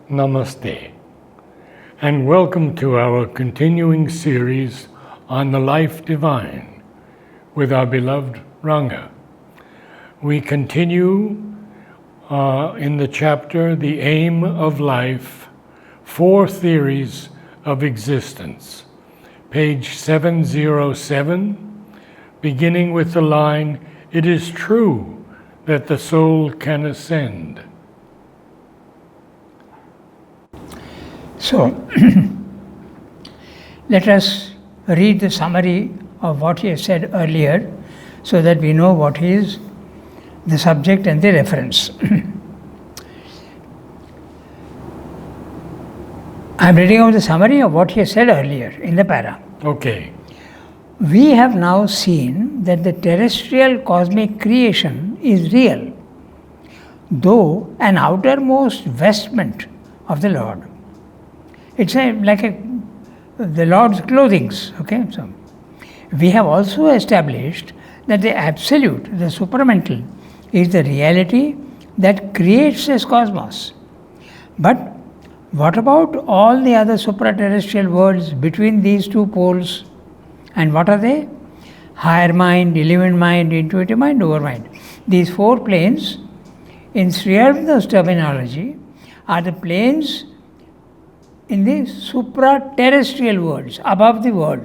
Namaste, and welcome to our continuing series on the life divine with our beloved Ranga. We continue in the chapter, The Aim of Life, Four Theories of Existence, page 707, beginning with the line, "It is true that the soul can ascend." So, let us read the summary of what he has said earlier so that we know what is the subject and the reference. I am reading out the summary of what he has said earlier in the para. Okay. We have now seen that the terrestrial cosmic creation is real, though an outermost vestment of the Lord. It's like the Lord's clothings. Okay, so we have also established that the absolute, the supramental, is the reality that creates this cosmos. But what about all the other supra-terrestrial worlds between these two poles? And what are they? Higher mind, illumined mind, intuitive mind, overmind. These four planes, in Sri Aurobindo's terminology, are the planes in the supra-terrestrial worlds, above the world.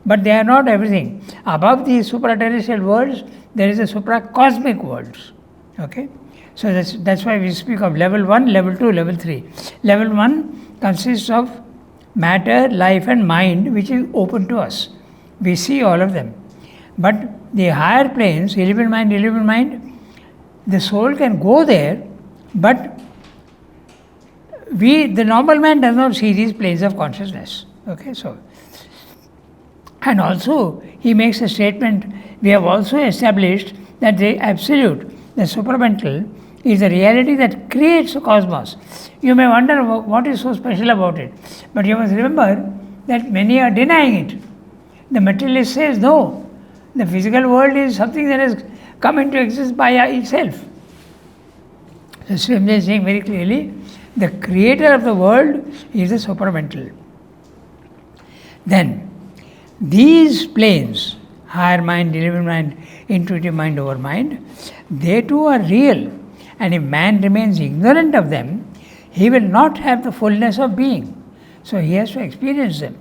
But they are not everything. Above the supra-terrestrial worlds, there is a supra-cosmic worlds. Okay? So that's why we speak of level 1, level 2, level 3. Level 1 consists of matter, life and mind, which is open to us. We see all of them. But the higher planes, illumined mind, the soul can go there, but the normal man does not see these planes of consciousness. Okay, so. And also, he makes a statement, we have also established that the absolute, the supramental, is the reality that creates the cosmos. You may wonder what is so special about it. But you must remember that many are denying it. The materialist says, no, the physical world is something that has come into existence by itself. So Swami is saying very clearly, the creator of the world is the supramental. Then, these planes, higher mind, illumined mind, intuitive mind, overmind, they too are real. And if man remains ignorant of them, he will not have the fullness of being. So he has to experience them.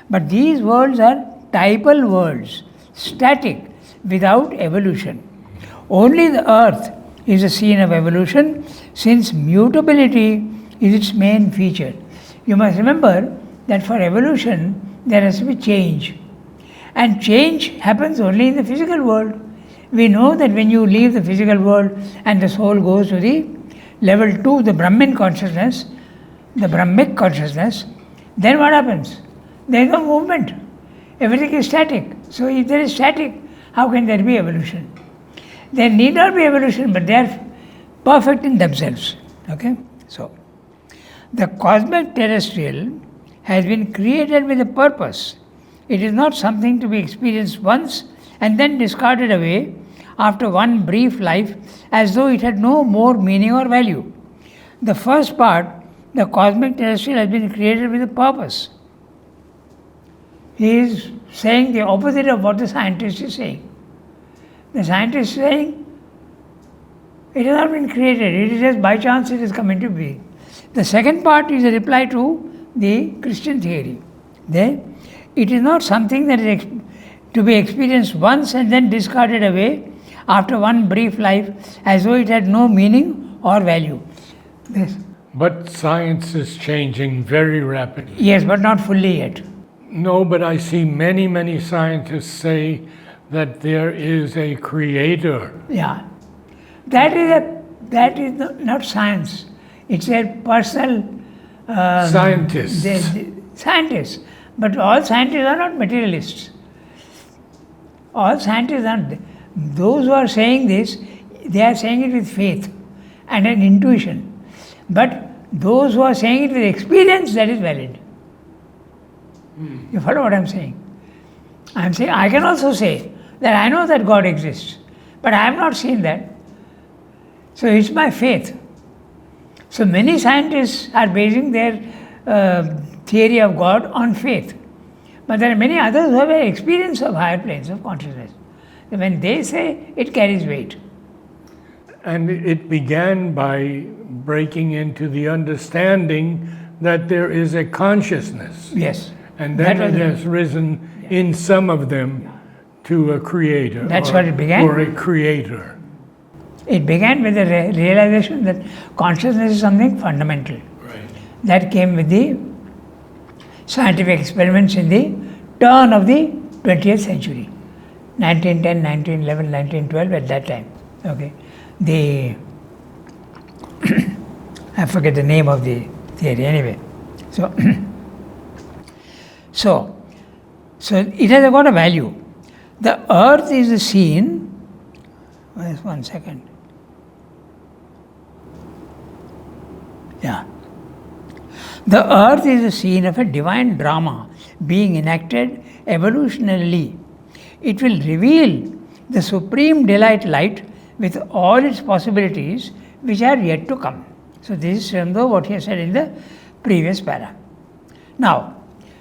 But these worlds are typal worlds, static, without evolution. Only the earth is a scene of evolution, since mutability is its main feature. You must remember that for evolution, there has to be change. And change happens only in the physical world. We know that when you leave the physical world and the soul goes to the level 2, the Brahmin consciousness, the Brahmic consciousness, then what happens? There is no movement. Everything is static. So if there is static, how can there be evolution? There need not be evolution, but they are perfect in themselves. Okay? So, the cosmic terrestrial has been created with a purpose. It is not something to be experienced once and then discarded away after one brief life as though it had no more meaning or value. The first part, the cosmic terrestrial, has been created with a purpose. He is saying the opposite of what the scientist is saying. The scientist is saying, it has not been created, it is just by chance it has come into being. The second part is a reply to the Christian theory. There, it is not something that is to be experienced once and then discarded away after one brief life as though it had no meaning or value. This. But science is changing very rapidly. Yes, but not fully yet. No, but I see many scientists say that there is a creator. Yeah. That is not science. It's a personal scientists. Scientists. But all scientists are not materialists. All scientists are. Those who are saying this, they are saying it with faith and an intuition. But those who are saying it with experience, that is valid. You follow what I am saying? I am saying, I can also say that I know that God exists, but I have not seen that. So it's my faith. So many scientists are basing their theory of God on faith. But there are many others who have an experience of higher planes of consciousness. When they say, it carries weight. And it began by breaking into the understanding that there is a consciousness. Yes. And then it has risen in some of them to a creator. That's what it began. Or a creator. It began with the realization that consciousness is something fundamental. Right. That came with the scientific experiments in the turn of the 20th century. 1910, 1911, 1912, at that time. Okay. I forget the name of the theory anyway. So it has got a value. The earth is the scene. Just 1 second. Yeah. The earth is the scene of a divine drama being enacted evolutionarily. It will reveal the supreme delight light with all its possibilities which are yet to come. So this is Srimdo, what he has said in the previous para. Now,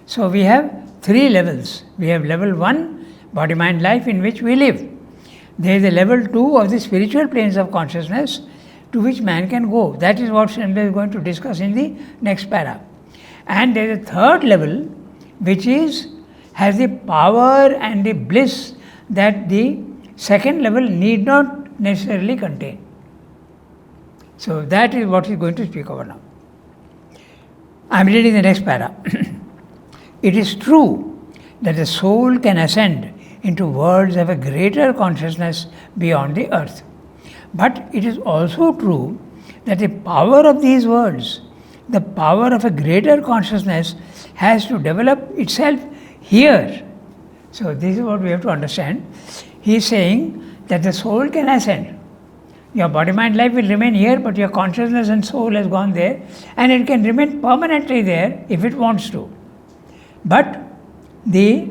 so we have 3 levels. We have level 1, body, mind, life, in which we live. There is a level 2 of the spiritual planes of consciousness to which man can go. That is what Srimdo is going to discuss in the next para. And there is a 3rd level which has the power and the bliss that the 2nd level need not necessarily contain. So that is what he is going to speak over now. I am reading the next para. It is true that the soul can ascend into worlds of a greater consciousness beyond the earth. But it is also true that the power of these worlds, the power of a greater consciousness, has to develop itself here. So this is what we have to understand. He is saying that the soul can ascend. Your body, mind, life will remain here, but your consciousness and soul has gone there, and it can remain permanently there if it wants to. But the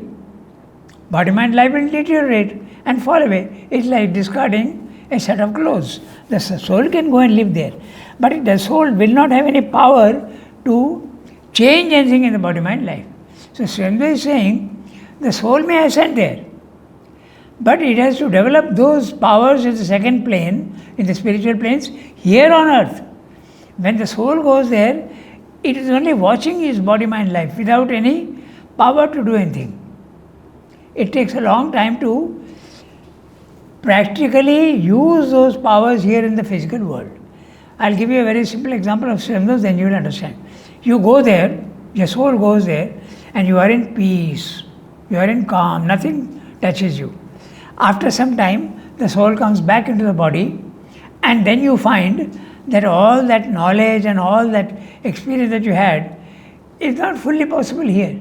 body, mind, life will deteriorate and fall away. It's like discarding a set of clothes. The soul can go and live there, but the soul will not have any power to change anything in the body, mind, life. So Srimdo is saying the soul may ascend there, but it has to develop those powers in the 2nd plane, in the spiritual planes, here on earth. When the soul goes there, it is only watching his body, mind, life without any power to do anything. It takes a long time to practically use those powers here in the physical world. I'll give you a very simple example of Srimdo, then you will understand. You go there, your soul goes there, and you are in peace, you are in calm, nothing touches you. After some time, the soul comes back into the body, and then you find that all that knowledge and all that experience that you had is not fully possible here.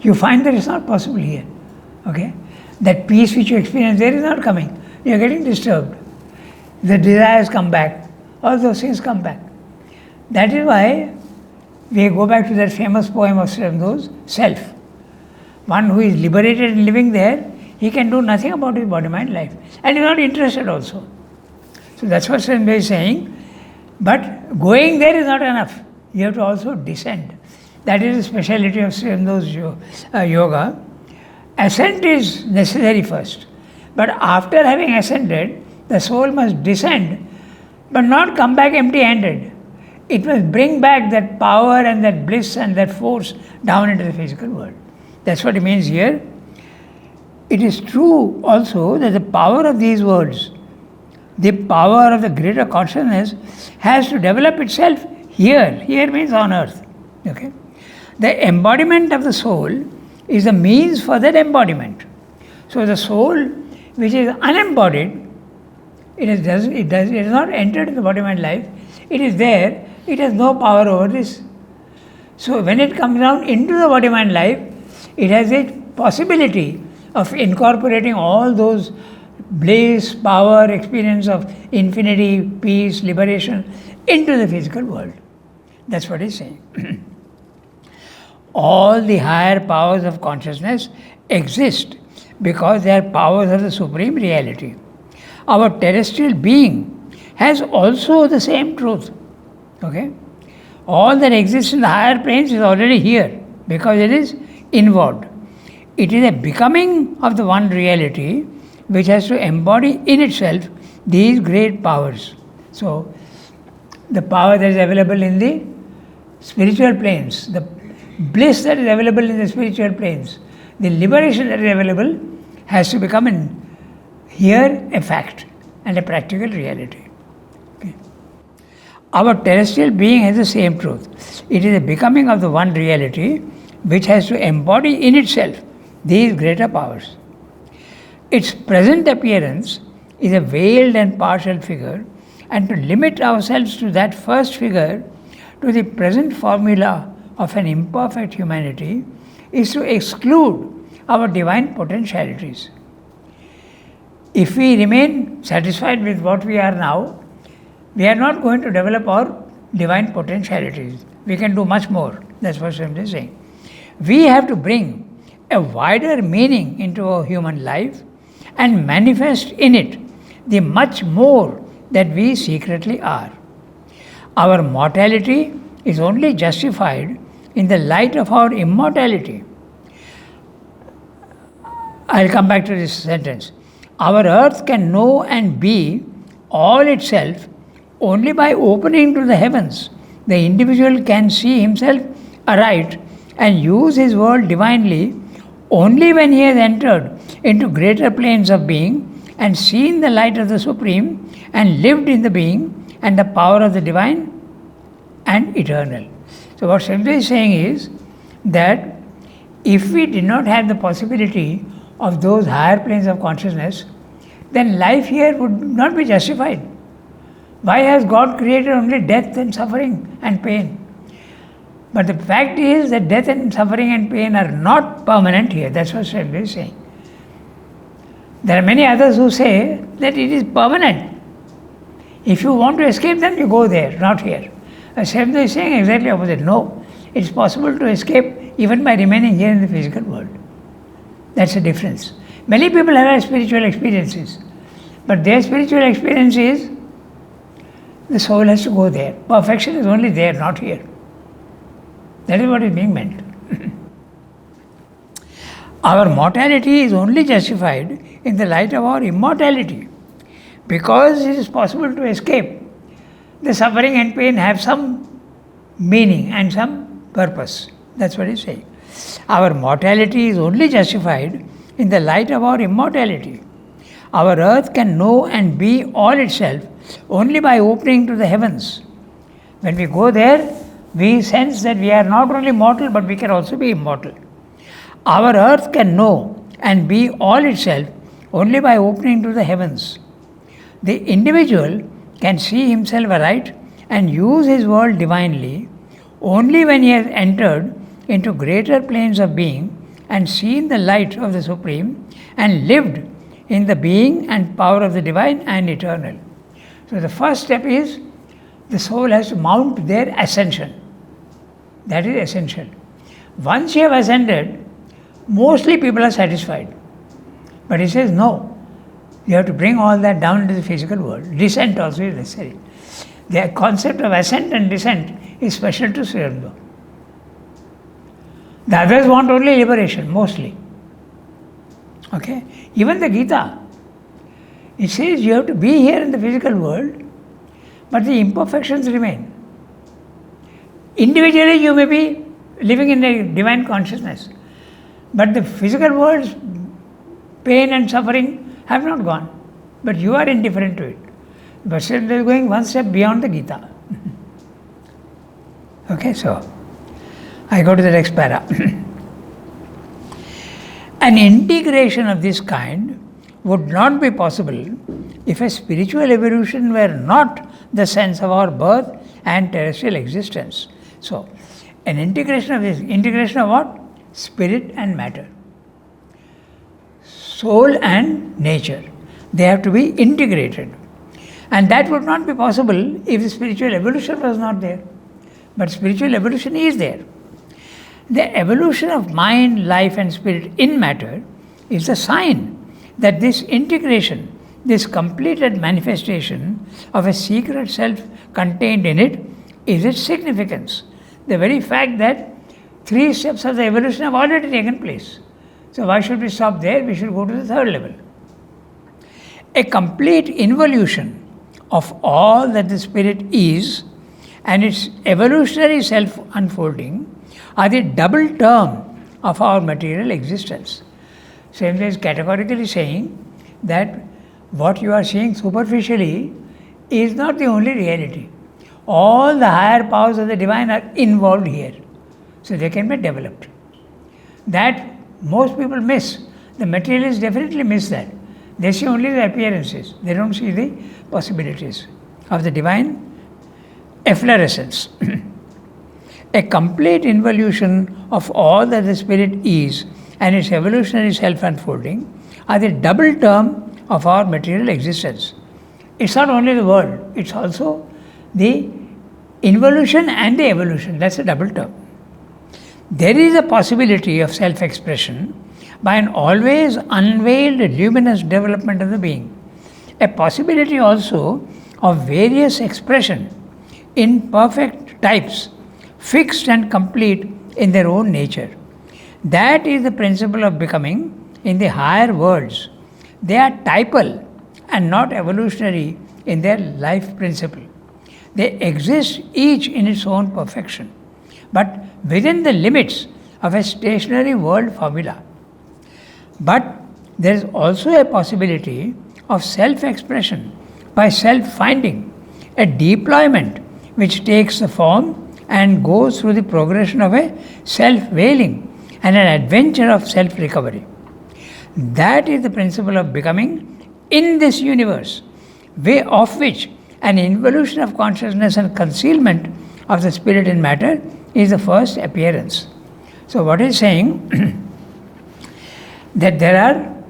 You find that it's not possible here. Okay? That peace which you experience there is not coming. You are getting disturbed. The desires come back. All those things come back. That is why we go back to that famous poem of Srimdo's, Self. One who is liberated and living there, he can do nothing about his body, mind, life. And he is not interested also. So that's what Srimdo is saying. But going there is not enough. You have to also descend. That is the speciality of Srimdo's yoga. Ascent is necessary first. But after having ascended, the soul must descend, but not come back empty-handed. It must bring back that power and that bliss and that force down into the physical world. That's what it means here. It is true also that the power of these worlds, the power of the greater consciousness, has to develop itself here. Here means on earth. Okay? The embodiment of the soul is the means for that embodiment. So the soul, which is unembodied, it has not entered in the body, mind, life. It is there. It has no power over this. So when it comes down into the body, mind, life, it has a possibility of incorporating all those bliss, power, experience of infinity, peace, liberation into the physical world. That's what he's saying. All the higher powers of consciousness exist because they are powers of the Supreme Reality. Our terrestrial being has also the same truth. Okay? All that exists in the higher planes is already here because it is inward. It is a becoming of the one reality which has to embody in itself these great powers. So, the power that is available in the spiritual planes, the bliss that is available in the spiritual planes, the liberation that is available has to become here a fact and a practical reality. Okay. Our terrestrial being has the same truth. It is a becoming of the one reality which has to embody in itself these greater powers. Its present appearance is a veiled and partial figure, and to limit ourselves to that first figure, to the present formula of an imperfect humanity, is to exclude our divine potentialities. If we remain satisfied with what we are now, we are not going to develop our divine potentialities. We can do much more. That's what I'm just saying. We have to bring a wider meaning into our human life and manifest in it the much more that we secretly are. Our mortality is only justified in the light of our immortality. I'll come back to this sentence. Our earth can know and be all itself only by opening to the heavens. The individual can see himself aright and use his world divinely only when he has entered into greater planes of being and seen the light of the Supreme and lived in the being and the power of the divine and eternal. So what Srimati is saying is that if we did not have the possibility of those higher planes of consciousness, then life here would not be justified. Why has God created only death and suffering and pain? But the fact is that death and suffering and pain are not permanent here. That's what Srimati is saying. There are many others who say that it is permanent. If you want to escape them, you go there, not here. Srimati is saying exactly opposite. No, it's possible to escape even by remaining here in the physical world. That's the difference. Many people have had spiritual experiences, but their spiritual experience is the soul has to go there. Perfection is only there, not here. That is what is being meant. Our mortality is only justified in the light of our immortality. Because it is possible to escape, the suffering and pain have some meaning and some purpose. That's what he's saying. Our mortality is only justified in the light of our immortality. Our earth can know and be all itself only by opening to the heavens. When we go there, we sense that we are not only mortal but we can also be immortal. Our earth can know and be all itself only by opening to the heavens. The individual can see himself aright and use his world divinely only when he has entered into greater planes of being and seen the light of the Supreme and lived in the being and power of the divine and eternal. So the first step is the soul has to mount their ascension. That is essential. Once you have ascended, mostly people are satisfied. But he says no. You have to bring all that down into the physical world. Descent also is necessary. The concept of ascent and descent is special to Sri Aurobindo. The others want only liberation, mostly. Okay? Even the Gita, it says you have to be here in the physical world, but the imperfections remain. Individually you may be living in a divine consciousness, but the physical world's pain and suffering have not gone, but you are indifferent to it. But still they are going one step beyond the Gita. Okay, so I go to the next para. An integration of this kind would not be possible if a spiritual evolution were not the sense of our birth and terrestrial existence. So, an integration of this, integration of what? Spirit and matter. Soul and nature. They have to be integrated. And that would not be possible if the spiritual evolution was not there. But spiritual evolution is there. The evolution of mind, life and spirit in matter is a sign that this integration this completed manifestation of a secret self contained in it is its significance. The very fact that 3 steps of the evolution have already taken place. So why should we stop there? We should go to the 3rd level. A complete involution of all that the spirit is and its evolutionary self unfolding are the double term of our material existence. Same is categorically saying that what you are seeing superficially is not the only reality. All the higher powers of the divine are involved here. So they can be developed. That most people miss. The materialists definitely miss that. They see only the appearances. They don't see the possibilities of the divine efflorescence. A complete involution of all that the spirit is and its evolutionary self-unfolding are the double term of our material existence. It's not only the world, it's also the involution and the evolution. That's a double term. There is a possibility of self-expression by an always unveiled luminous development of the being. A possibility also of various expression in perfect types, fixed and complete in their own nature. That is the principle of becoming in the higher worlds. They are typal and not evolutionary in their life principle. They exist each in its own perfection, but within the limits of a stationary world formula. But there is also a possibility of self-expression by self-finding, a deployment which takes the form and goes through the progression of a self-veiling and an adventure of self-recovery. That is the principle of becoming in this universe, way of which an involution of consciousness and concealment of the spirit in matter is the first appearance. So what is saying that there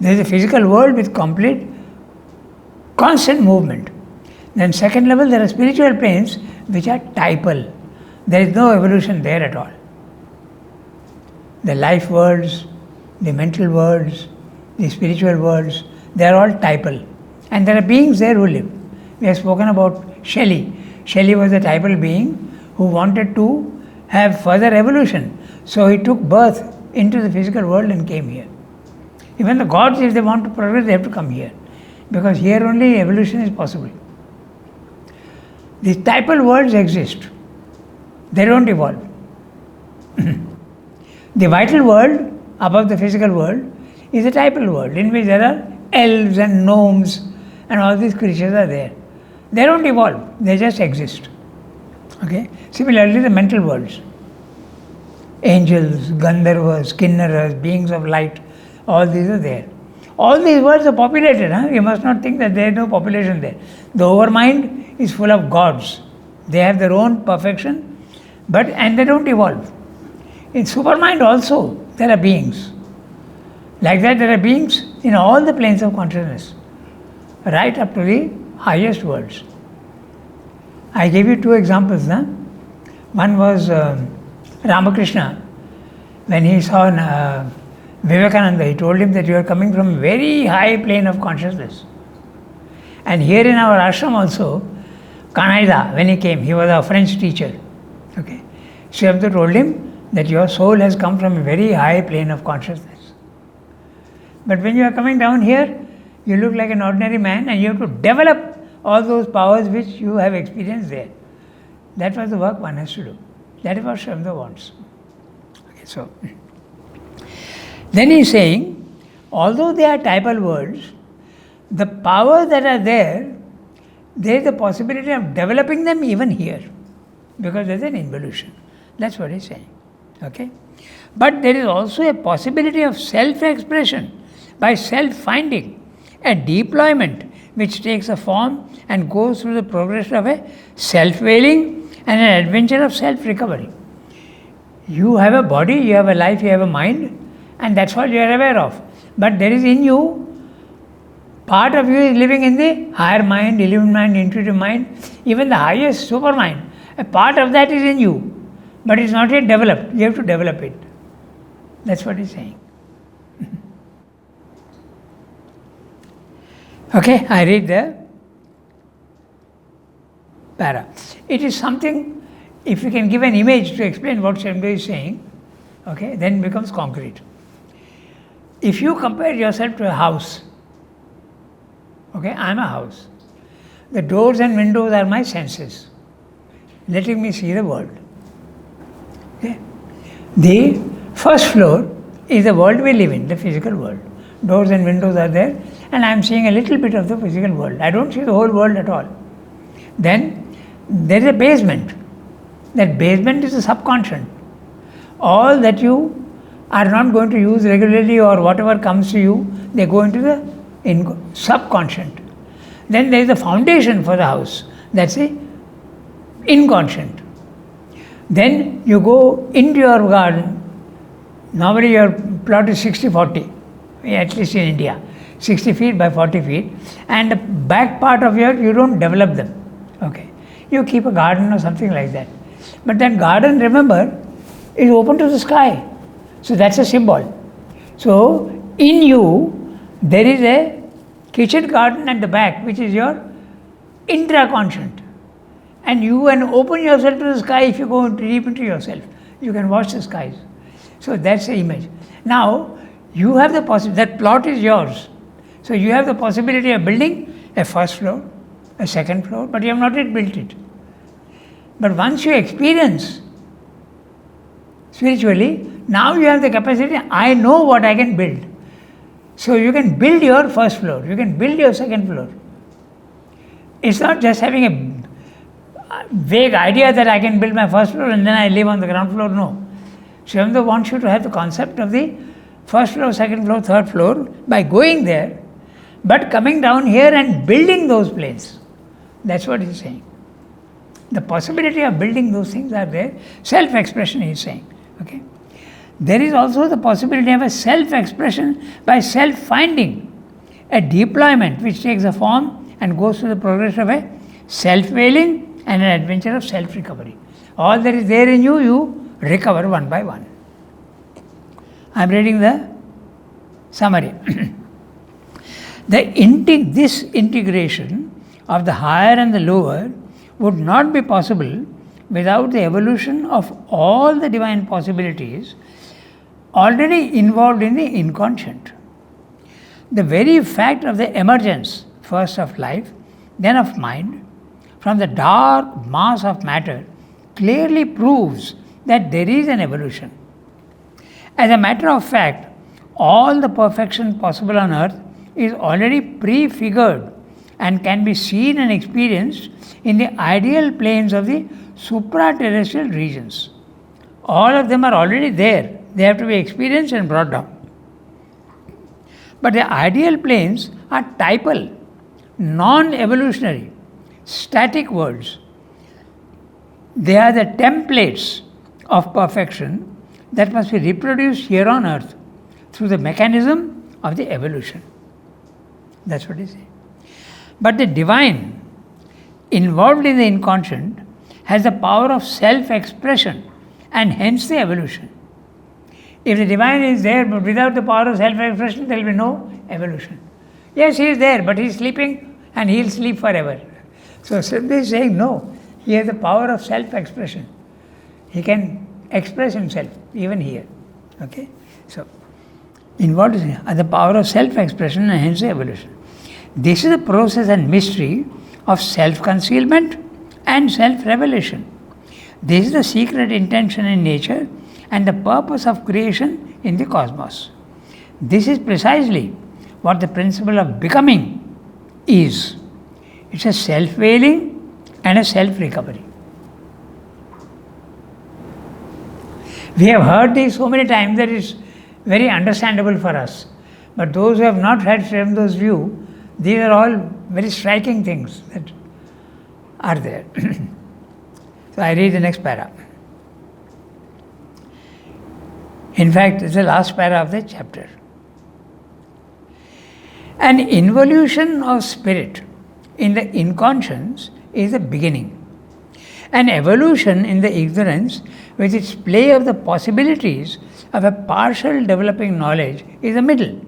is a physical world with complete constant movement. Then second level, there are spiritual planes which are typal. There is no evolution there at all. The life worlds, the mental worlds, the spiritual worlds, they are all typal. And there are beings there who live. We have spoken about Shelley. Shelley was a typal being who wanted to have further evolution. So he took birth into the physical world and came here. Even the gods, if they want to progress, they have to come here. Because here only evolution is possible. These typal worlds exist. They don't evolve. The vital world, above the physical world, is a typal world in which there are elves and gnomes and all these creatures are there. They don't evolve, they just exist. Okay? Similarly, the mental worlds. Angels, Gandharvas, Kinnaras, beings of light, all these are there. All these worlds are populated. You must not think that there is no population there. The overmind is full of gods. They have their own perfection, and they don't evolve. In supermind also, there are beings. Like that, there are beings in all the planes of consciousness, right up to the highest worlds. I gave you 2 examples. One was Ramakrishna. When he saw Vivekananda, he told him that you are coming from a very high plane of consciousness. And here in our ashram also, Kanaida, when he came, he was a French teacher. Okay. Sri Aurobindo told him that your soul has come from a very high plane of consciousness. But when you are coming down here, you look like an ordinary man and you have to develop all those powers which you have experienced there. That was the work one has to do. That is what Sri Aurobindo wants. Okay, so then he is saying, although they are typal worlds, the powers that are there is a possibility of developing them even here, because there is an involution. That's what he is saying. Okay? But there is also a possibility of self-expression by self-finding, a deployment which takes a form and goes through the progression of a self-veiling and an adventure of self-recovery. You have a body, you have a life, you have a mind, and that's what you are aware of. But there is in you, part of you is living in the higher mind, illumined mind, intuitive mind, even the highest supermind. A part of that is in you, but it's not yet developed. You have to develop it. That's what he's saying. Okay, I read the para. It is something, if you can give an image to explain what Srimdo is saying, okay, then it becomes concrete. If you compare yourself to a house, okay, I am a house. The doors and windows are my senses, letting me see the world. Okay. The first floor is the world we live in, the physical world. Doors and windows are there, and I am seeing a little bit of the physical world. I don't see the whole world at all. Then there is a basement. That basement is a subconscious. All that you are not going to use regularly or whatever comes to you, they go into the subconscious. Then there is the foundation for the house. That's the inconscient. Then you go into your garden. Normally your plot is 60-40, at least in India, 60 feet by 40 feet, and the back part of you don't develop them. Okay, you keep a garden or something like that. But that garden, remember, is open to the sky. So that's a symbol. So in you, there is a kitchen garden at the back, which is your intraconscient. And you can open yourself to the sky if you go deep into yourself. You can watch the skies. So that's the image. Now, you have the possibility, that plot is yours. So you have the possibility of building a first floor, a second floor, but you have not yet built it. But once you experience spiritually, now you have the capacity, I know what I can build. So you can build your first floor, you can build your second floor. It's not just having a vague idea that I can build my first floor and then I live on the ground floor, no. Srimdo wants you to have the concept of the first floor, second floor, third floor by going there, but coming down here and building those planes. That's what he's saying. The possibility of building those things are there. Self-expression, he's saying. Okay. There is also the possibility of a self-expression by self-finding, a deployment which takes a form and goes through the progress of a self-veiling and an adventure of self-recovery. All that is there in you, you recover one by one. I am reading the summary. This integration of the higher and the lower would not be possible without the evolution of all the divine possibilities already involved in the inconscient. The very fact of the emergence, first of life, then of mind, from the dark mass of matter clearly proves that there is an evolution. As a matter of fact, all the perfection possible on earth is already prefigured and can be seen and experienced in the ideal planes of the supra-terrestrial regions. All of them are already there. They have to be experienced and brought down. But the ideal planes are typal, non-evolutionary, static worlds. They are the templates of perfection that must be reproduced here on earth through the mechanism of the evolution. That's what he says. But the divine, involved in the inconscient, has the power of self-expression and hence the evolution. If the divine is there but without the power of self-expression, there will be no evolution. Yes, he is there, but he is sleeping and he will sleep forever. So Srimdo is saying no, he has the power of self-expression. He can express himself even here. Okay? So, involved is the power of self-expression and hence the evolution. This is the process and mystery of self-concealment and self-revelation. This is the secret intention in nature and the purpose of creation in the cosmos. This is precisely what the principle of becoming is. It's a self-veiling and a self-recovery. We have heard this so many times that it's very understandable for us. But those who have not had Srimdo's view, these are all very striking things that are there. So I read the next para. In fact, it's the last para of the chapter. An involution of spirit in the inconscience is the beginning. An evolution in the ignorance with its play of the possibilities of a partial developing knowledge is the middle.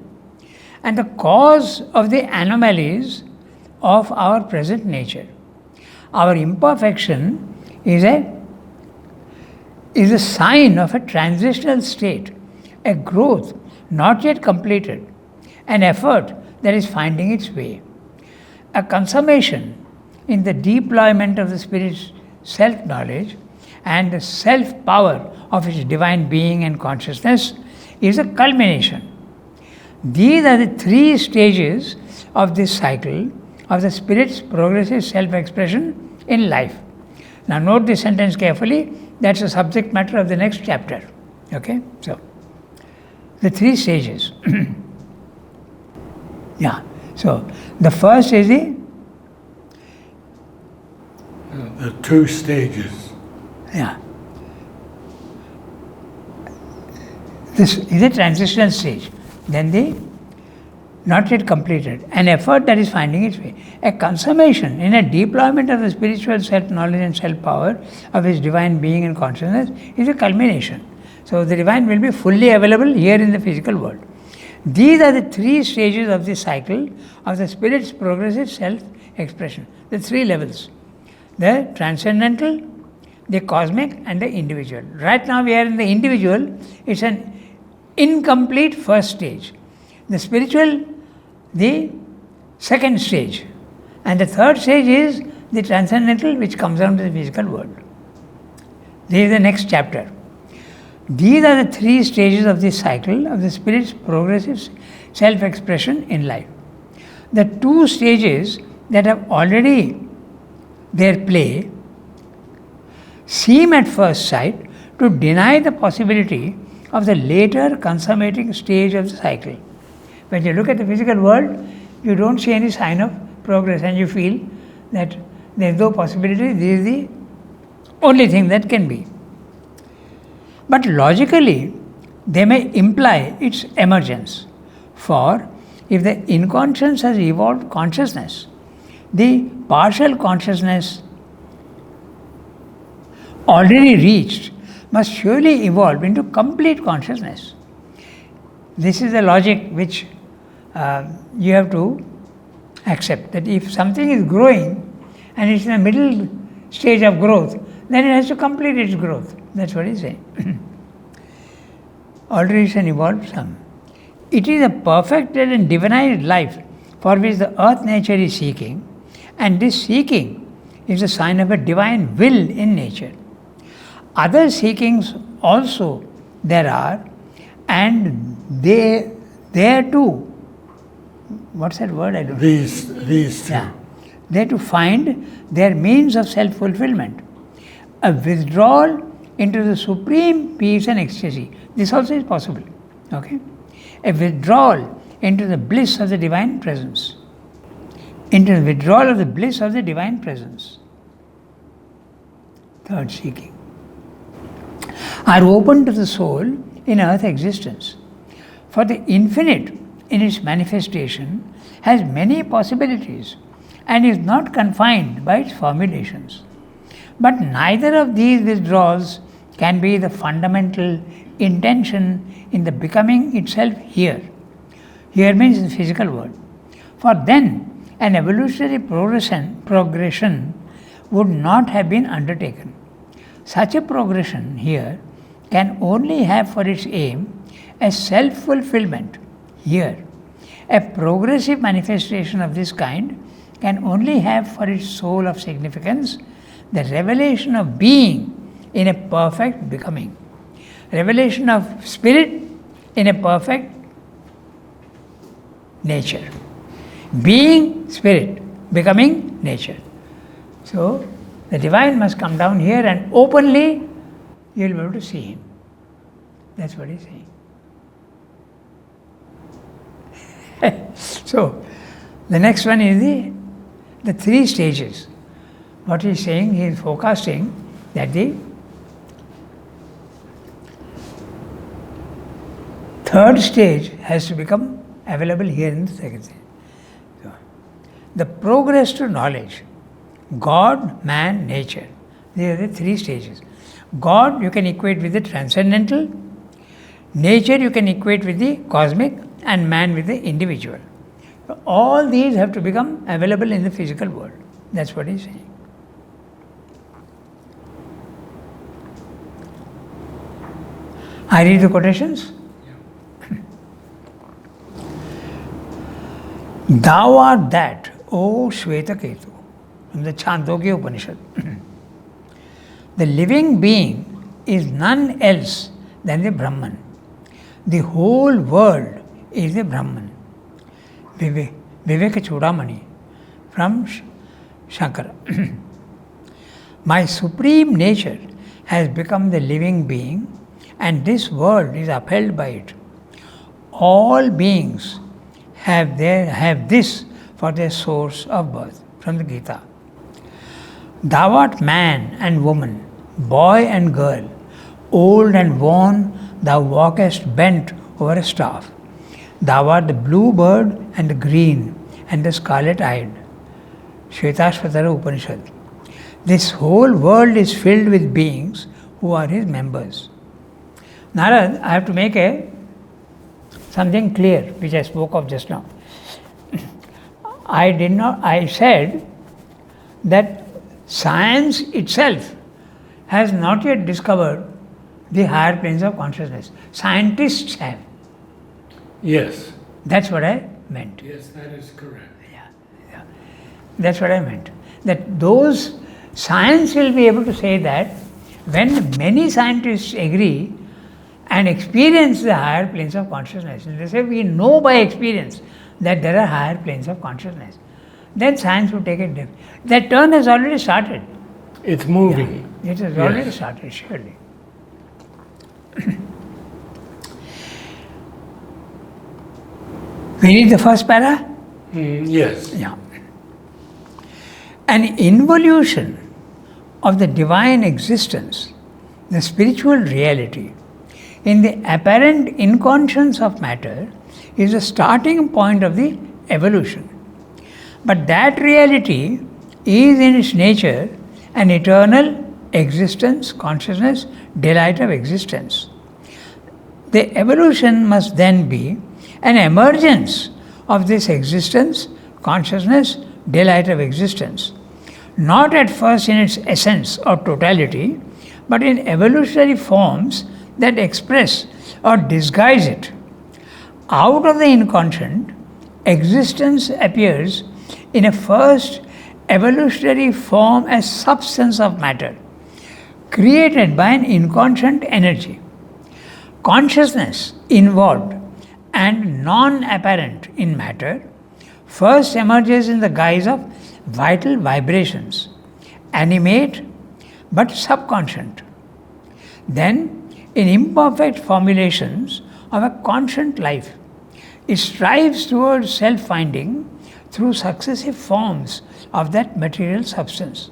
and the cause of the anomalies of our present nature. Our imperfection is a sign of a transitional state, a growth not yet completed, an effort that is finding its way, a consummation in the deployment of the Spirit's self-knowledge and the self-power of its divine being and consciousness is a culmination. These are the three stages of this cycle of the Spirit's progressive self-expression in life. Now note this sentence carefully, that's the subject matter of the next chapter. Okay? So, the three stages. Yeah. So, the first is the two stages. Yeah. This is a transitional stage. Then the not yet completed, an effort that is finding its way, a consummation in a deployment of the spiritual self-knowledge and self-power of its divine being and consciousness is a culmination. So the divine will be fully available here in the physical world. These are the three stages of the cycle of the Spirit's progressive self-expression, the three levels, the transcendental, the cosmic and the individual. Right now we are in the individual, it's an incomplete first stage. The spiritual, the second stage. And the third stage is the transcendental, which comes down to the physical world. This is the next chapter. These are the three stages of this cycle of the Spirit's progressive self-expression in life. The two stages that have already their play seem at first sight to deny the possibility of the later consummating stage of the cycle. When you look at the physical world, you don't see any sign of progress and you feel that there is no possibility, this is the only thing that can be. But logically, they may imply its emergence. For if the inconscious has evolved consciousness, the partial consciousness already reached must surely evolve into complete consciousness. This is the logic which you have to accept, that if something is growing and it's in the middle stage of growth, then it has to complete its growth. That's what he's saying. Already it's an evolved sum. It is a perfected and divinized life for which the earth nature is seeking, and this seeking is a sign of a divine will in nature. Other seekings also there are, and there too. What's that word? I don't know. These two. Yeah. They to find their means of self-fulfillment. A withdrawal into the supreme peace and ecstasy. This also is possible. Okay? A withdrawal into the bliss of the divine presence. Into the withdrawal of the bliss of the divine presence. Third seeking. Are open to the soul in earth existence. For the infinite in its manifestation has many possibilities and is not confined by its formulations. But neither of these withdrawals can be the fundamental intention in the becoming itself here. Here means in the physical world. For then an evolutionary progression would not have been undertaken. Such a progression here can only have for its aim a self-fulfillment here. A progressive manifestation of this kind can only have for its soul of significance the revelation of being in a perfect becoming. Revelation of spirit in a perfect nature. Being spirit, becoming nature. So, the divine must come down here and openly you will be able to see him. That's what he's saying. So, the next one is the three stages. What he's saying, he is forecasting that the third stage has to become available here in the second stage. So, the progress to knowledge, God, man, nature. These are the three stages. God you can equate with the transcendental, nature you can equate with the cosmic, and man with the individual. So all these have to become available in the physical world. That's what he's saying. I read the quotations. Thou art that, O Shvetaketu, from the Chandogya Upanishad. The living being is none else than the Brahman. The whole world is the Brahman. Viveka Chudamani from Shankara. My supreme nature has become the living being, and this world is upheld by it. All beings have this for their source of birth, from the Gita. Thou art man and woman, boy and girl, old and worn, thou walkest bent over a staff. Thou art the blue bird and the green and the scarlet-eyed. Shvetashvatara Upanishad. This whole world is filled with beings who are his members. Narad, I have to make something clear, which I spoke of just now. I said that science itself has not yet discovered the higher planes of consciousness. Scientists have. Yes. That's what I meant. Yes, that is correct. Yeah. That's what I meant. That those science will be able to say that when many scientists agree and experience the higher planes of consciousness, and they say we know by experience that there are higher planes of consciousness, then science will take it different. That turn has already started. It's moving. Yeah, it has already started, surely. We read the first para? Yes. Yeah. An involution of the divine existence, the spiritual reality, in the apparent inconscience of matter is the starting point of the evolution. But that reality is in its nature an eternal existence, consciousness, delight of existence. The evolution must then be an emergence of this existence, consciousness, delight of existence, not at first in its essence or totality, but in evolutionary forms that express or disguise it. Out of the inconscient, existence appears in a first evolutionary form as substance of matter, created by an inconscient energy. Consciousness involved and non-apparent in matter first emerges in the guise of vital vibrations, animate but subconscient. Then, in imperfect formulations of a conscient life, it strives towards self-finding through successive forms of that material substance.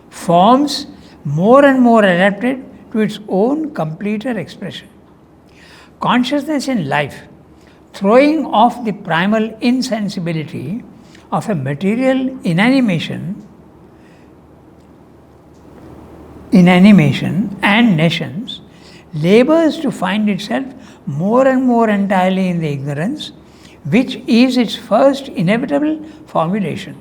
Forms more and more adapted to its own completer expression. Consciousness in life, throwing off the primal insensibility of a material inanimation and nations, labors to find itself more and more entirely in the ignorance, which is its first inevitable formulation.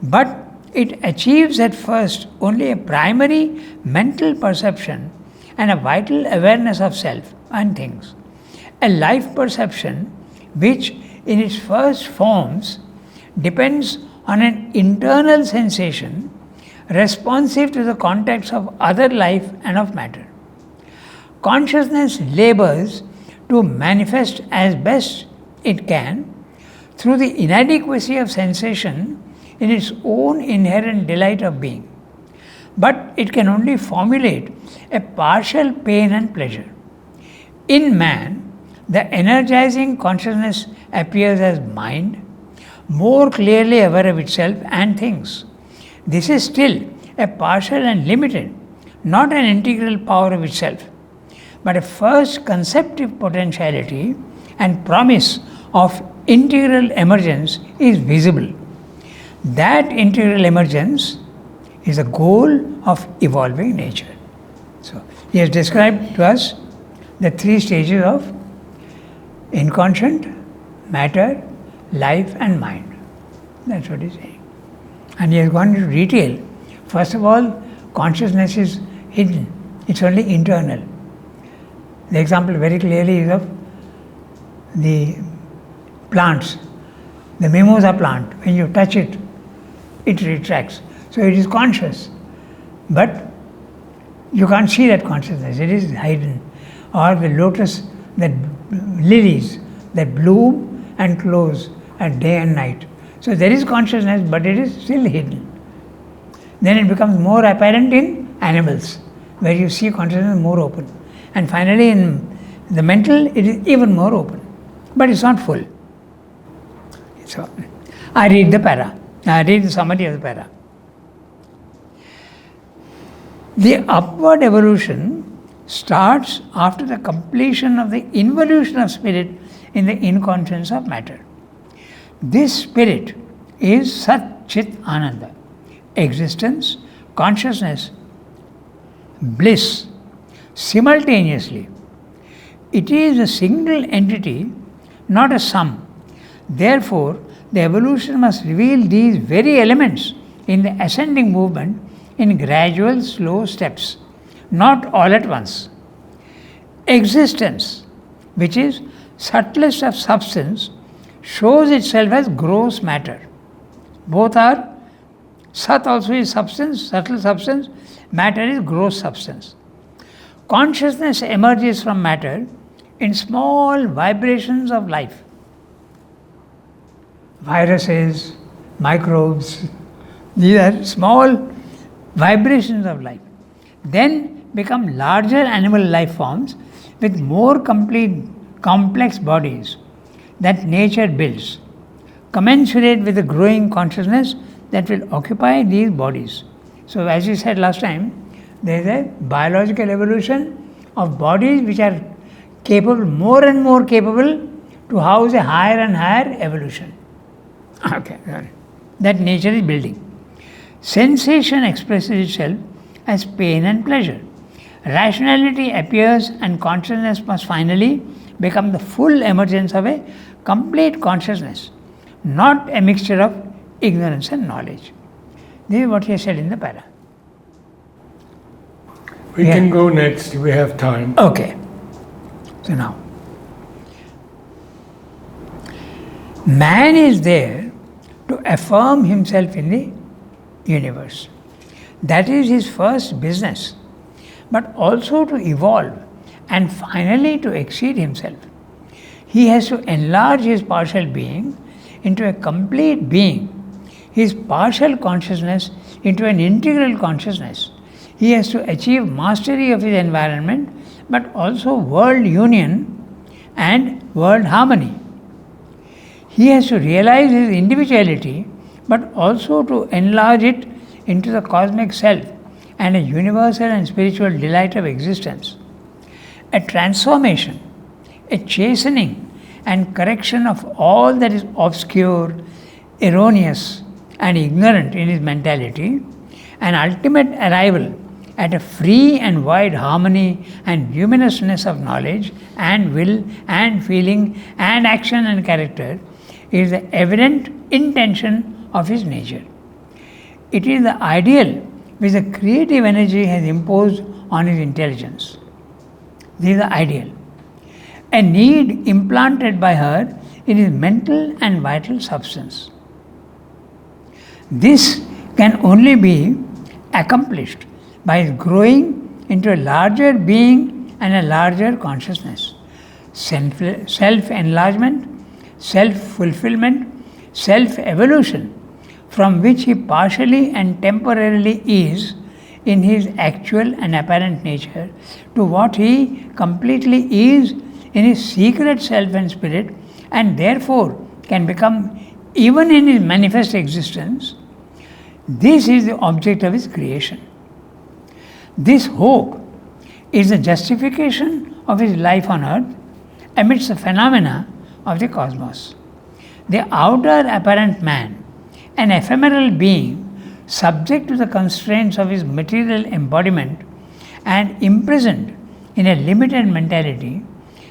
But it achieves at first only a primary mental perception and a vital awareness of self and things. A life perception which, in its first forms, depends on an internal sensation responsive to the context of other life and of matter. Consciousness labors to manifest as best it can through the inadequacy of sensation in its own inherent delight of being. But it can only formulate a partial pain and pleasure. In man, the energizing consciousness appears as mind, more clearly aware of itself and things. This is still a partial and limited, not an integral power of itself, but a first conceptive potentiality and promise of integral emergence is visible. That integral emergence is the goal of evolving nature. So, he has described to us the three stages of inconscient, matter, life and mind. That's what he's saying. And he has gone into detail. First of all, consciousness is hidden. It's only internal. The example very clearly is of the plants. The mimosa plant, when you touch it, it retracts. So it is conscious. But you can't see that consciousness, it is hidden. Or the lotus, the lilies that bloom and close at day and night. So there is consciousness, but it is still hidden. Then it becomes more apparent in animals, where you see consciousness more open. And finally in the mental, it is even more open. But it's not full. So, I read the para. I read the summary of the para. The upward evolution starts after the completion of the involution of spirit in the inconscience of matter. This spirit is Sat Chit Ananda, existence, consciousness, bliss, simultaneously. It is a single entity, not a sum. Therefore, the evolution must reveal these very elements in the ascending movement in gradual, slow steps, not all at once. Existence, which is subtlest of substance, shows itself as gross matter. Both are, Sat also is substance, subtle substance, matter is gross substance. Consciousness emerges from matter in small vibrations of life. Viruses, microbes, these are small vibrations of life. Then become larger animal life forms with more complete, complex bodies that nature builds, commensurate with the growing consciousness that will occupy these bodies. So as we said last time, there is a biological evolution of bodies which are capable, more and more capable to house a higher and higher evolution. Okay, that nature is building. Sensation expresses itself as pain and pleasure. Rationality appears and consciousness must finally become the full emergence of a complete consciousness, not a mixture of ignorance and knowledge. This is what he has said in the para. We can go next, we have time. Okay. So now, man is there to affirm himself in the universe. That is his first business, but also to evolve and finally to exceed himself. He has to enlarge his partial being into a complete being, his partial consciousness into an integral consciousness. He has to achieve mastery of his environment, but also world union and world harmony. He has to realize his individuality, but also to enlarge it into the cosmic self and a universal and spiritual delight of existence. A transformation, a chastening and correction of all that is obscure, erroneous and ignorant in his mentality, an ultimate arrival at a free and wide harmony and luminousness of knowledge and will and feeling and action and character is the evident intention of his nature. It is the ideal which the creative energy has imposed on his intelligence. This is the ideal. A need implanted by her in his mental and vital substance. This can only be accomplished by his growing into a larger being and a larger consciousness. Self-enlargement, self-fulfillment, self-evolution, from which he partially and temporarily is in his actual and apparent nature, to what he completely is in his secret self and spirit, and therefore can become even in his manifest existence. This is the object of his creation. This hope is the justification of his life on earth amidst the phenomena of the cosmos. The outer apparent man, an ephemeral being subject to the constraints of his material embodiment and imprisoned in a limited mentality,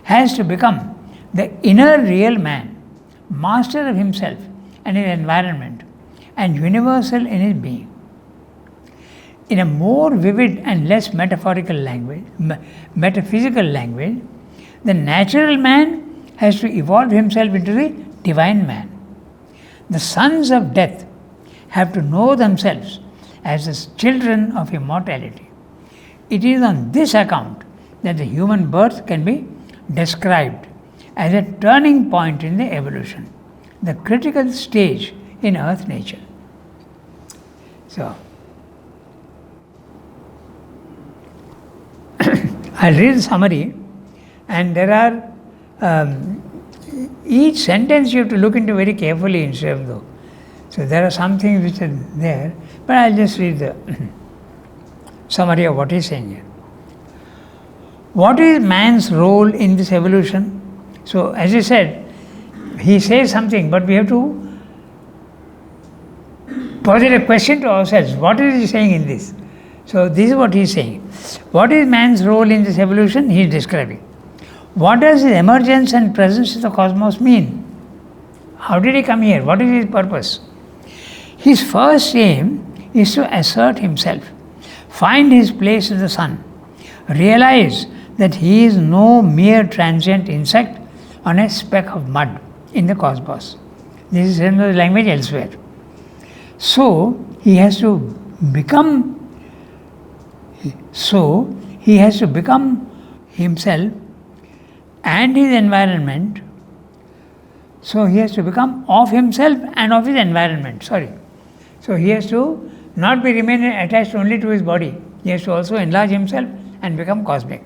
has to become The inner real man, master of himself and his environment, and universal in his being. In a more vivid and less metaphorical language, metaphysical language, the natural man has to evolve himself into the divine man. The sons of death have to know themselves as the children of immortality. It is on this account that the human birth can be described as a turning point in the evolution, the critical stage in earth nature. So, I'll read the summary, and there are each sentence you have to look into very carefully in Srimdo. So there are some things which are there, but I'll just read the summary of what he's saying here. What is man's role in this evolution? So, as I said, he says something, but we have to posit a question to ourselves. What is he saying in this? So, this is what he is saying. What is man's role in this evolution? He is describing. What does his emergence and presence in the cosmos mean? How did he come here? What is his purpose? His first aim is to assert himself, find his place in the sun, realize that he is no mere transient insect on a speck of mud in the cosmos. This is in the language elsewhere. So he has to become himself and his environment. So he has to become of himself and of his environment. So he has to not remain attached only to his body. He has to also enlarge himself and become cosmic.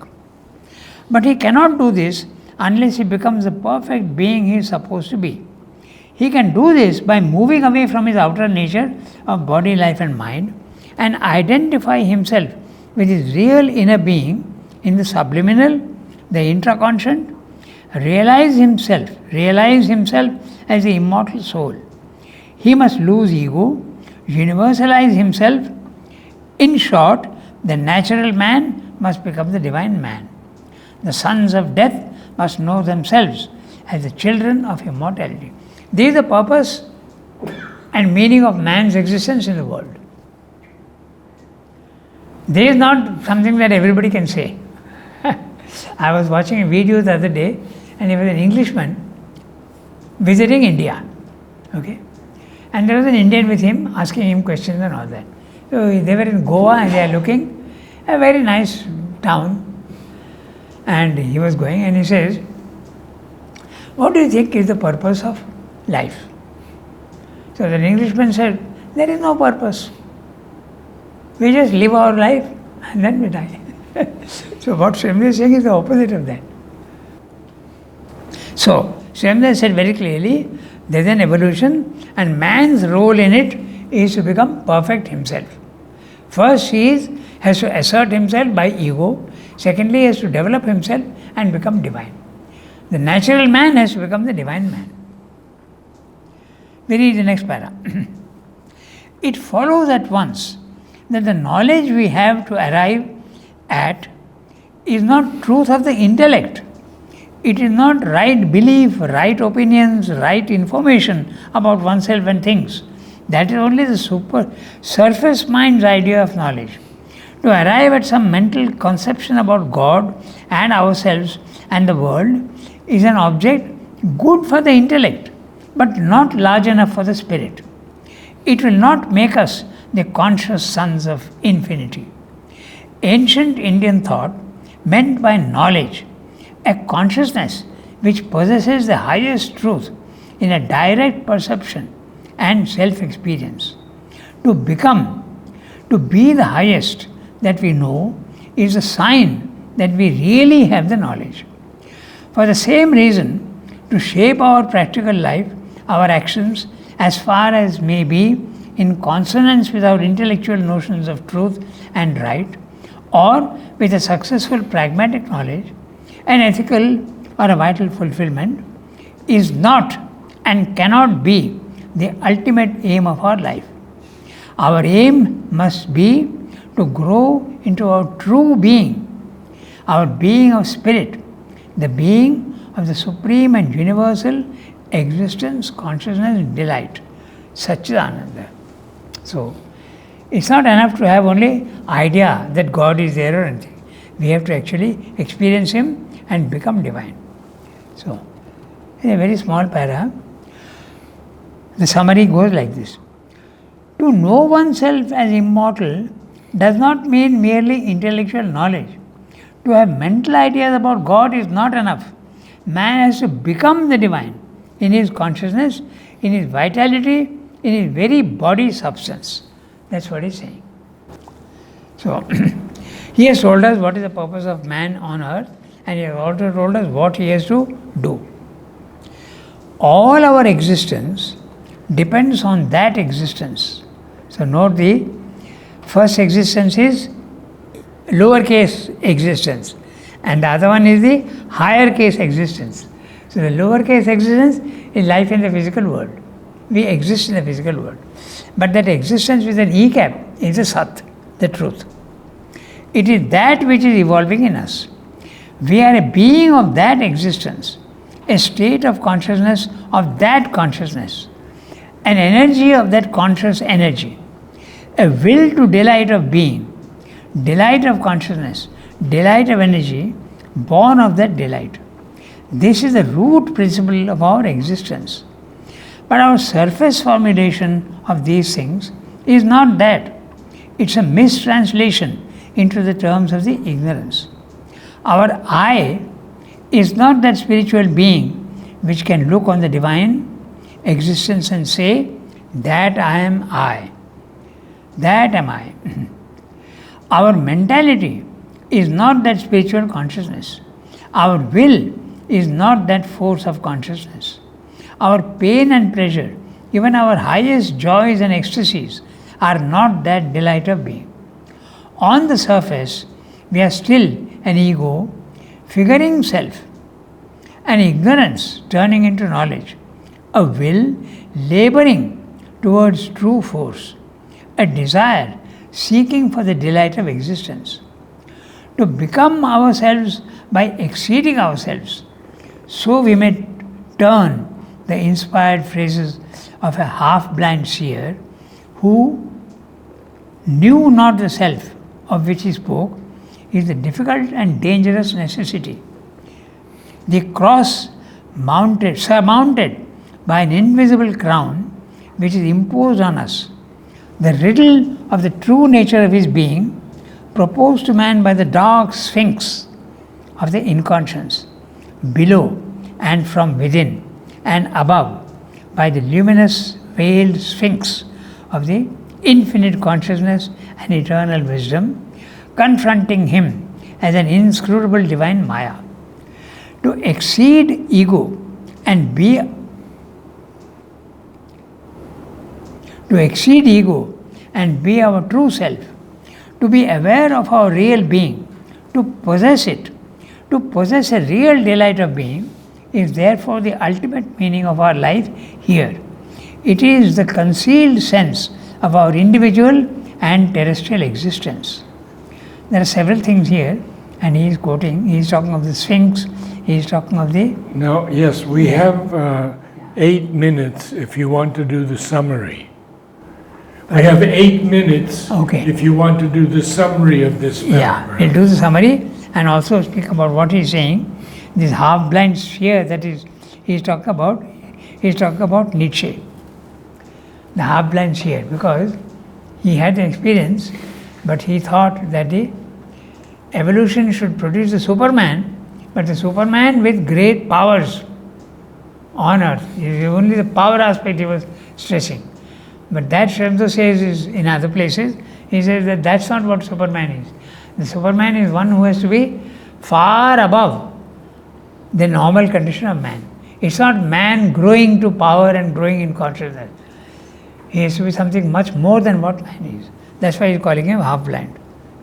But he cannot do this unless he becomes the perfect being he is supposed to be. He can do this by moving away from his outer nature of body, life and mind and identify himself with his real inner being in the subliminal, the intraconscient, realize himself as the immortal soul. He must lose ego, universalize himself. In short, the natural man must become the divine man. The sons of death must know themselves as the children of immortality. This is the purpose and meaning of man's existence in the world. This is not something that everybody can say. I was watching a video the other day, and there was an Englishman visiting India. Okay? And there was an Indian with him asking him questions and all that. So they were in Goa and they are looking a very nice town. And he was going and he says, "What do you think is the purpose of life?" So the Englishman said, "There is no purpose. We just live our life and then we die." So what Srimli is saying is the opposite of that. So Srimli said very clearly, there is an evolution and man's role in it is to become perfect himself. First he has to assert himself by ego. Secondly, he has to develop himself and become divine. The natural man has to become the divine man. We read the next para. It follows at once that the knowledge we have to arrive at is not truth of the intellect. It is not right belief, right opinions, right information about oneself and things. That is only the surface mind's idea of knowledge. To arrive at some mental conception about God and ourselves and the world is an object good for the intellect, but not large enough for the spirit. It will not make us the conscious sons of infinity. Ancient Indian thought meant by knowledge a consciousness which possesses the highest truth in a direct perception and self-experience. To be the highest that we know is a sign that we really have the knowledge. For the same reason, to shape our practical life, our actions, as far as may be in consonance with our intellectual notions of truth and right, or with a successful pragmatic knowledge, an ethical or a vital fulfillment, is not and cannot be the ultimate aim of our life. Our aim must be to grow into our true being, our being of spirit, the being of the supreme and universal existence, consciousness, delight, Satchidananda. So, it's not enough to have only idea that God is there or anything. We have to actually experience Him and become divine. So, in a very small para, the summary goes like this. To know oneself as immortal does not mean merely intellectual knowledge. To have mental ideas about God is not enough. Man has to become the divine in his consciousness, in his vitality, in his very body substance. That's what he's saying. So, he has told us what is the purpose of man on earth, and he has also told us what he has to do. All our existence depends on that existence. So, note the first existence is lowercase existence, and the other one is the higher case existence. So, the lowercase existence is life in the physical world. We exist in the physical world. But that existence with an E cap is the Sat, the truth. It is that which is evolving in us. We are a being of that existence, a state of consciousness of that consciousness, an energy of that conscious energy, a will to delight of being, delight of consciousness, delight of energy, born of that delight. This is the root principle of our existence. But our surface formulation of these things is not that. It's a mistranslation into the terms of the ignorance. Our I is not that spiritual being which can look on the divine existence and say, that I am I. That am I. Our mentality is not that spiritual consciousness. Our will is not that force of consciousness. Our pain and pleasure, even our highest joys and ecstasies, are not that delight of being. On the surface, we are still an ego figuring self, an ignorance turning into knowledge, a will laboring towards true force, a desire seeking for the delight of existence. To become ourselves by exceeding ourselves, so we may turn the inspired phrases of a half-blind seer who knew not the self of which he spoke, is the difficult and dangerous necessity. The cross surmounted by an invisible crown which is imposed on us, the riddle of the true nature of his being, proposed to man by the dark sphinx of the inconscience, below and from within, and above by the luminous veiled sphinx of the infinite consciousness and eternal wisdom, confronting him as an inscrutable divine Maya. To exceed ego and be our true self, to be aware of our real being, to possess it, to possess a real delight of being, is therefore the ultimate meaning of our life here. It is the concealed sense of our individual and terrestrial existence. There are several things here, and he is talking of the Sphinx, he is talking of the... Now, yes, we have 8 minutes if you want to do the summary. We have 8 minutes if you want to do the summary of this paragraph. Yeah, he'll do the summary and also speak about what he's saying. This half-blind sphere that he's talking about Nietzsche. The half-blind sphere, because he had the experience, but he thought that the evolution should produce the Superman, but the Superman with great powers on earth. Only the power aspect he was stressing. But that Shremso says is in other places, he says that that's not what Superman is. The Superman is one who has to be far above the normal condition of man. It's not man growing to power and growing in consciousness. He has to be something much more than what man is. That's why he's calling him half-blind.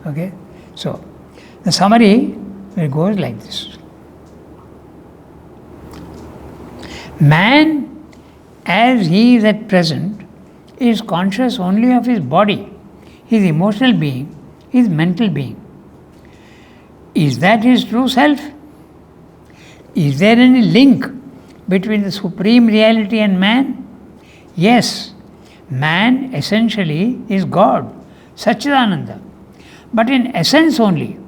Okay? So, the summary goes like this. Man, as he is at present, is conscious only of his body, his emotional being, his mental being. Is that his true self? Is there any link between the Supreme Reality and man? Yes, man essentially is God, Satchidananda, but in essence only.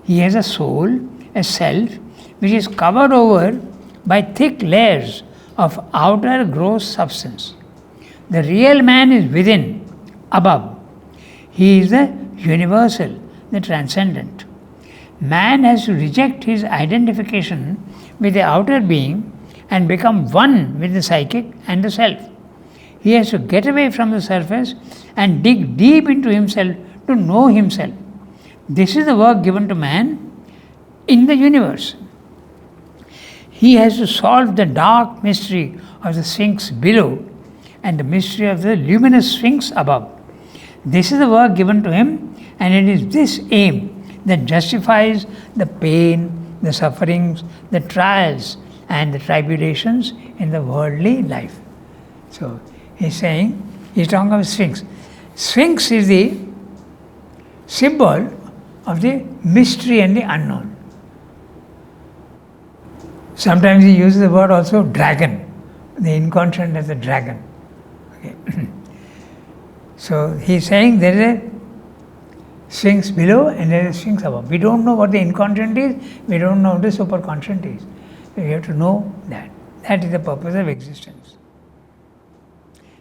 He has a soul, a self, which is covered over by thick layers of outer gross substance. The real man is within, above. He is the universal, the transcendent. Man has to reject his identification with the outer being and become one with the psychic and the self. He has to get away from the surface and dig deep into himself to know himself. This is the work given to man in the universe. He has to solve the dark mystery of the Sphinx below and the mystery of the luminous Sphinx above. This is the work given to him, and it is this aim that justifies the pain, the sufferings, the trials, and the tribulations in the worldly life. So he's talking of Sphinx. Sphinx is the symbol of the mystery and the unknown. Sometimes he uses the word also dragon, the inconscient as the dragon. Okay. So he's saying there is a Sphinx below and there is a Sphinx above. We don't know what the inconscient is, we don't know what the superconscient is. So we have to know that. That is the purpose of existence.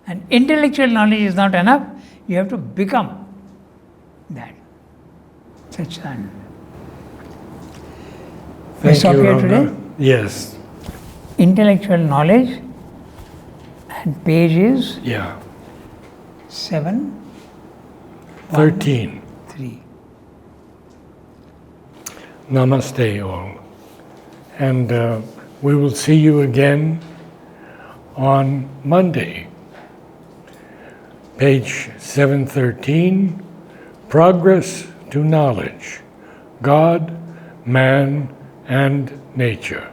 And intellectual knowledge is not enough, you have to become that. Satchidananda. We stop here today? Yes. Intellectual knowledge, and page is 7, 13. 3. Namaste all. And we will see you again on Monday. Page 713, Progress to Knowledge, God, Man, and Nature.